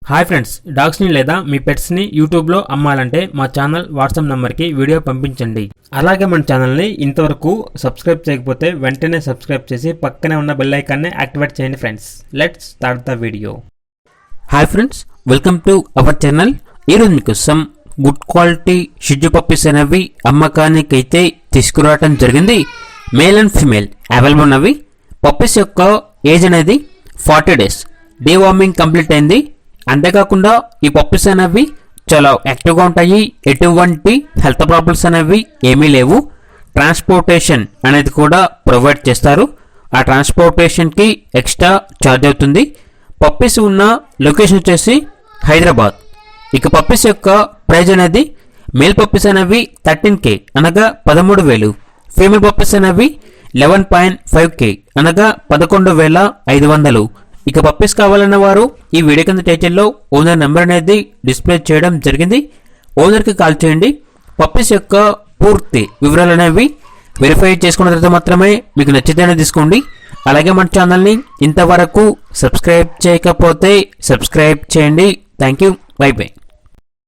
Hi friends, డాగ్స్ని లేదా మీ పెట్స్ని యూట్యూబ్లో అమ్మాలంటే మా ఛానల్ వాట్సాప్ నెంబర్కి వీడియో పంపించండి. అలాగే మన ఛానల్ని ఇంతవరకు సబ్స్క్రైబ్ చేయకపోతే వెంటనే సబ్స్క్రైబ్ చేసి పక్కనే ఉన్న బెల్ ఐకాన్ని యాక్టివేట్ చేయండి friends. Let's start the video. Hi friends, welcome to our channel. ఈరోజు మీకోసం గుడ్ క్వాలిటీ షిజు పప్పీస్ అనేవి అమ్మకానికి అయితే తీసుకురావడం జరిగింది. మేల్ అండ్ ఫీమేల్ అవైలబుల్ ఉన్నవి. పప్పీస్ యొక్క ఏజ్ అనేది 40 days. డీవార్మింగ్ కంప్లీట్ అయింది. అంతేకాకుండా ఈ పప్పీస్ అనేవి చాలా యాక్టివ్గా ఉంటాయి. ఎటువంటి హెల్త్ ప్రాబ్లమ్స్ అనేవి ఏమీ లేవు. ట్రాన్స్పోర్టేషన్ అనేది కూడా ప్రొవైడ్ చేస్తారు. ఆ ట్రాన్స్పోర్టేషన్కి ఎక్స్ట్రా ఛార్జ్ అవుతుంది. పప్పీస్ ఉన్న లొకేషన్ వచ్చేసి హైదరాబాద్. ఇక పప్పీస్ యొక్క ప్రైజ్ అనేది మేల్ పప్పీస్ అనేవి 13K అనగా 13,000. ఫీమేల్ పప్పీస్ అనేవి 11.5K అనగా 11,500. ఇక పప్పీస్ కావాలన్న వారు ఈ వీడియో కింద టైటిల్లో ఓనర్ నెంబర్ అనేది డిస్ప్లే చేయడం జరిగింది. ఓనర్కి కాల్ చేయండి. పప్పీస్ యొక్క పూర్తి వివరాలు అనేవి వెరిఫై చేసుకున్న తర్వాత మాత్రమే మీకు నచ్చితేనే తీసుకోండి. అలాగే మన ఛానల్ని ఇంతవరకు సబ్స్క్రైబ్ చేయకపోతే సబ్స్క్రైబ్ చేయండి. Thank you. By by.